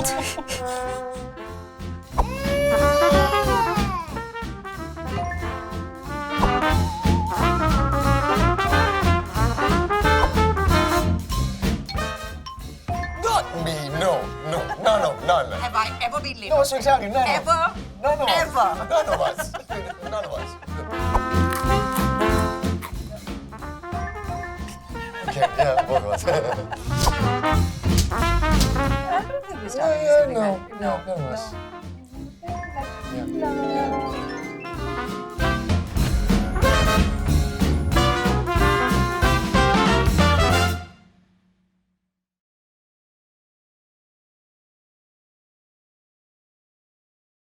Not me, no. None. Have I ever been late? No, it's exactly none. Ever? None of Ever? us. None of us. None of us. Okay, yeah, both of us. I don't think we started. No, none of us. Yeah.